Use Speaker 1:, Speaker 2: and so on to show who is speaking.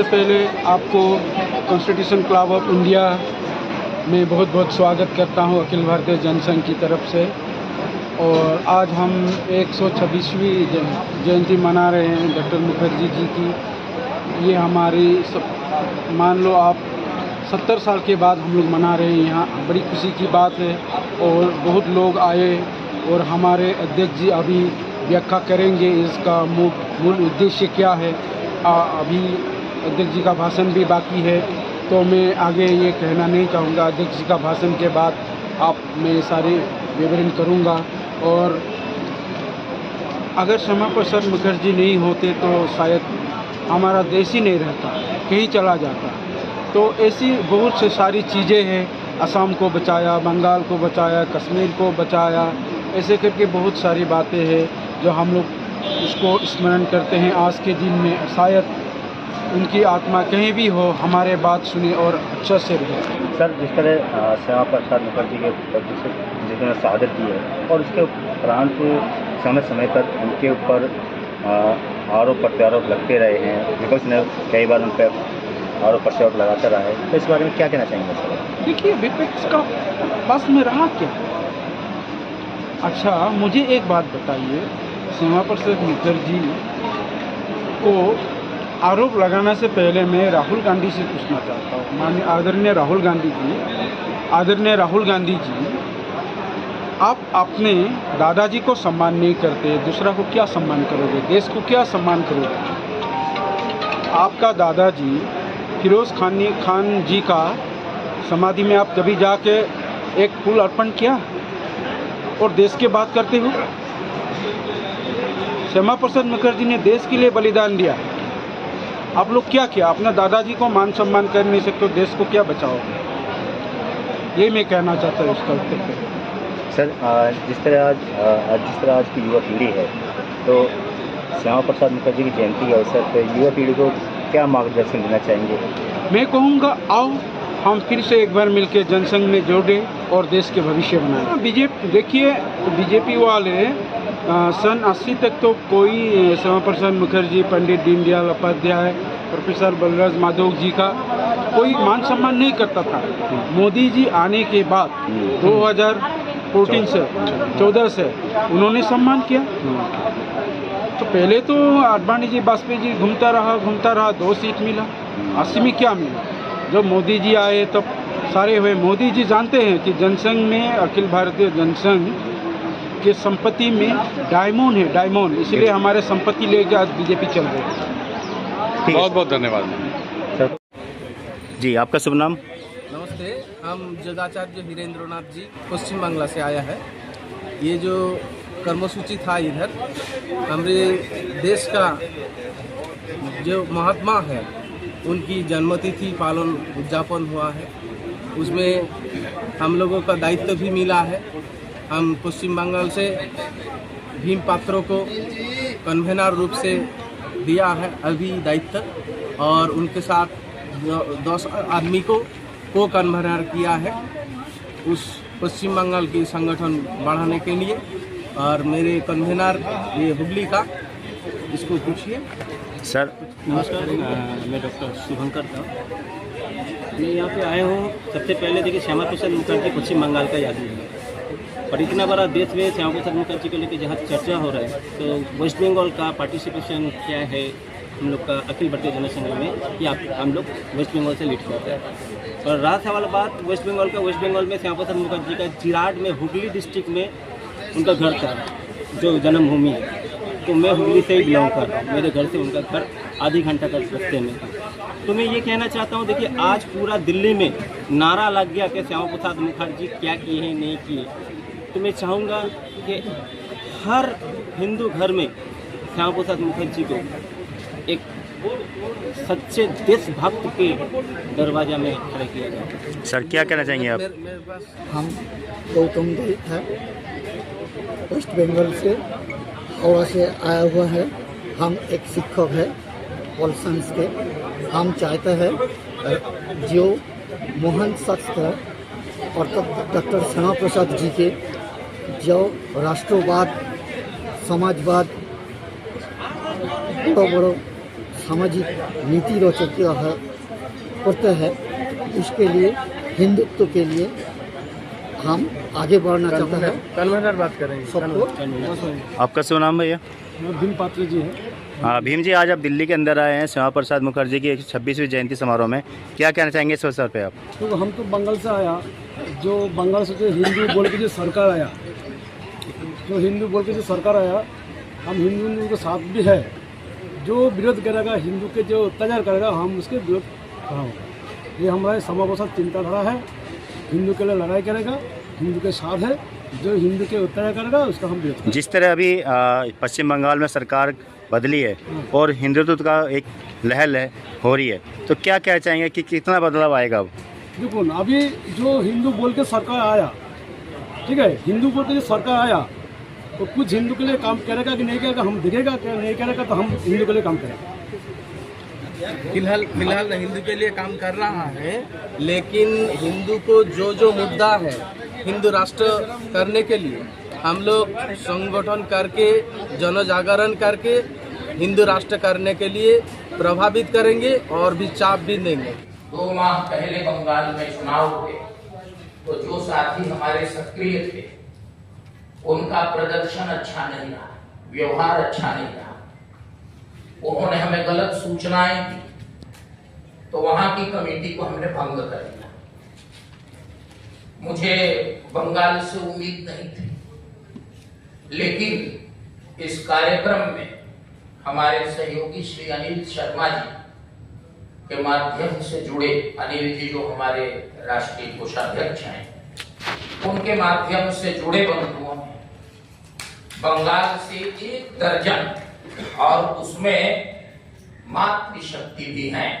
Speaker 1: पहले आपको constitution club of India में बहुत बहुत स्वागत करता हूं अखिल भारतीय जनसंघ की तरफ से। और आज हम 126वीं जयंती मना रहे हैं डॉक्टर मुखर्जी जी की। ये हमारी मान लो आप 70 साल के बाद हम लोग मना रहे हैं यहाँ। बड़ी खुशी की बात है और बहुत लोग आए और हमारे अध्यक्ष जी अभी व्याख्या करेंगे इसका मूल उद्देश्य क्या है। अभी अध्यक्ष जी का भाषण भी बाकी है, तो मैं आगे ये कहना नहीं चाहूँगा। अध्यक्ष जी का भाषण के बाद मैं सारे विवरण करूँगा। और अगर श्यामा प्रसाद मुखर्जी नहीं होते तो शायद हमारा देश ही नहीं रहता, कहीं चला जाता। तो ऐसी बहुत से सारी चीज़ें हैं। असम को बचाया, बंगाल को बचाया, कश्मीर को बचाया, ऐसे करके बहुत सारी बातें हैं जो हम लोग उसको स्मरण करते हैं आज के दिन में। शायद उनकी आत्मा कहीं भी हो, हमारे बात सुने और अच्छा से रहे।
Speaker 2: सर, जिस तरह श्यामा प्रसाद मुखर्जी के जिन्होंने शहादत दी है और उसके उपरांत समय समय पर उनके ऊपर आरोप प्रत्यारोप लगते रहे हैं, विपक्ष ने कई बार उन पर आरोप प्रत्यारोप लगाता रहा है, तो इस बारे में क्या कहना चाहेंगे सर?
Speaker 1: देखिए, विपक्ष का बस में रहा क्या? अच्छा, मुझे एक बात बताइए, श्यामा प्रसाद मुखर्जी को आरोप लगाने से पहले मैं राहुल गांधी से पूछना चाहता हूँ। माननीय आदरणीय राहुल गांधी जी, आप अपने दादाजी को सम्मान नहीं करते, दूसरा को क्या सम्मान करोगे? देश को क्या सम्मान करोगे? आपका दादाजी फिरोज खान जी का समाधि में आप कभी जाके एक फूल अर्पण किया और देश की बात करते हो? श्यामा प्रसाद मुखर्जी ने देश के लिए बलिदान दिया। आप लोग क्या किया? अपने दादाजी को मान सम्मान कर नहीं सकते, देश को क्या बचाओगे? ये मैं कहना चाहता हूँ इसका उत्तर पे।
Speaker 2: सर, जिस तरह आज की युवा पीढ़ी है, तो श्यामा प्रसाद मुखर्जी की जयंती के अवसर पर युवा पीढ़ी को क्या मार्गदर्शन देना चाहेंगे?
Speaker 1: मैं कहूँगा, आओ हम फिर से एक बार मिलकर जनसंघ में जोड़े और देश के भविष्य बनाएं। बीजेपी देखिए, बीजेपी वाले सन 80 तक तो कोई श्यामा प्रसाद मुखर्जी, पंडित दीनदयाल उपाध्याय, प्रोफेसर बलराज माधव जी का कोई मान सम्मान नहीं करता था। मोदी जी आने के बाद 2014 से 14 से उन्होंने सम्मान किया। तो पहले तो अडवाणी जी, वाजपेयी जी घूमता रहा, 2 सीट मिला। 80 में क्या मिला? जब मोदी जी आए तब सारे हुए। मोदी जी जानते हैं कि जनसंघ में, अखिल भारतीय जनसंघ के संपत्ति में डायमंड है, डायमंड, इसलिए हमारे संपत्ति लेके आज बीजेपी चल रही है।
Speaker 3: बहुत बहुत धन्यवाद
Speaker 2: सर जी। आपका शुभ नाम?
Speaker 4: नमस्ते, हम जगाचार्य वीरेंद्रनाथ जी, पश्चिम बांग्ला से आया है। ये जो कर्मसूची था इधर, हमारे देश का जो महात्मा है उनकी जन्मतिथि पालन उद्यापन हुआ है, उसमें हम लोगों का दायित्व भी मिला है। हम पश्चिम बंगाल से भीम पात्रों को कन्वेनर रूप से दिया है अभी दायित्व, और उनके साथ 10 आदमी को कन्वेनर किया है उस पश्चिम बंगाल की संगठन बढ़ाने के लिए। और मेरे कन्वेनर ये हुगली का, इसको पूछिए
Speaker 2: सर।
Speaker 5: नमस्कार, मैं डॉक्टर शुभंकर था। मैं यहाँ पे आया हूँ। सबसे पहले देखिए, श्यामा प्रसाद मुखर्जी पश्चिम बंगाल का आदमी है, और इतना बड़ा देश में श्यामा प्रसाद मुखर्जी को लेकर जहाँ चर्चा हो रहा है, तो वेस्ट बंगाल का पार्टिसिपेशन क्या है हम लोग का अखिल भारतीय जनसंघ में, कि हम लोग वेस्ट बंगाल से लीड करते हैं। और रहा सवाल बात वेस्ट बंगाल में श्यामा प्रसाद मुखर्जी का चिराड में, हुगली डिस्ट्रिक्ट में उनका घर था, जो जन्मभूमि है। तो मैं हुगली से ही बिलोंग कर रहा हूँ। मेरे घर से उनका घर आधी घंटा का रास्ते में। तो मैं ये कहना चाहता हूँ, देखिए आज पूरा दिल्ली में नारा लग गया कि श्यामा प्रसाद मुखर्जी क्या किए हैं, नहीं किए। तो मैं चाहूँगा कि हर हिंदू घर में श्यामा प्रसाद मुखर्जी को एक सच्चे देशभक्त के दरवाजा में खड़े किया जाए।
Speaker 2: सर, क्या कहना चाहेंगे आप?
Speaker 4: मेरे पास
Speaker 6: हम गौतम दीप है, वेस्ट बंगाल से और से आया हुआ है। हम एक शिक्षक है पॉलिसंस के। हम चाहते हैं जो महान शख्स है और डॉक्टर श्यामा प्रसाद जी के, जो राष्ट्रवाद, समाजवाद, बड़ो सामाजिक नीति रचना है करते हैं, उसके लिए हिंदुत्व के लिए हम आगे बढ़ना चाहते हैं।
Speaker 4: कन्वेनर बात करेंगे
Speaker 6: सबको
Speaker 2: आपका शुभ नाम भैया?
Speaker 1: भीम पात्र जी हैं।
Speaker 2: हाँ भीम जी, आज आप दिल्ली के अंदर आए हैं श्यामा प्रसाद मुखर्जी की 26वीं जयंती समारोह में, क्या कहना चाहेंगे इस अवसर पे आप?
Speaker 1: तो हम तो बंगाल से आया, जो बंगाल से जो हिंदू बोल के जो सरकार आया, हम हिंदू के साथ भी है। जो विरोध करेगा, हिंदू के जो अत्याचार करेगा, हम उसके विरोध खड़ा होंगे। ये हमारे समावेशन चिंताधारा है। हिंदू के लिए लड़ाई करेगा, हिंदू के साथ है। जो हिंदू के अत्याचार करेगा उसका हम विरोध करेंगे।
Speaker 2: जिस तरह अभी पश्चिम बंगाल में सरकार बदली है और हिंदुत्व का एक लहर हो रही है, तो क्या कहना चाहेंगे कि कितना बदलाव आएगा अब?
Speaker 1: देखो ना, अभी जो हिंदू बोल के सरकार आया, ठीक है, हिंदू बोल के जो सरकार आया तो कुछ हिंदू के लिए काम करेगा कि नहीं करेगा हम देखेगा, क्या नहीं करेगा तो हम हिंदू के लिए काम करेंगे।
Speaker 4: फिलहाल हिंदू के लिए काम कर रहा है, लेकिन हिंदू को जो मुद्दा है हिंदू राष्ट्र करने के लिए हम लोग संगठन करके, जन जागरण करके हिंदू राष्ट्र करने के लिए प्रभावित करेंगे और भी चाप भी देंगे।
Speaker 3: 2 माह पहले बंगाल में चुनाव हुए तो जो साथी हमारे सक्रिय थे उनका प्रदर्शन अच्छा नहीं रहा, व्यवहार अच्छा नहीं रहा। उन्होंने हमें गलत सूचनाएं दी तो वहां की कमेटी को हमने भंग कर दिया। मुझे बंगाल से उम्मीद नहीं थी, लेकिन इस कार्यक्रम में हमारे सहयोगी श्री अनिल शर्मा जी के माध्यम से जुड़े, अनिल जी जो हमारे राष्ट्रीय कोषाध्यक्ष हैं, उनके माध्यम से जुड़े बंधुओं ने बंगाल से 1 दर्जन और उसमें मातृशक्ति भी हैं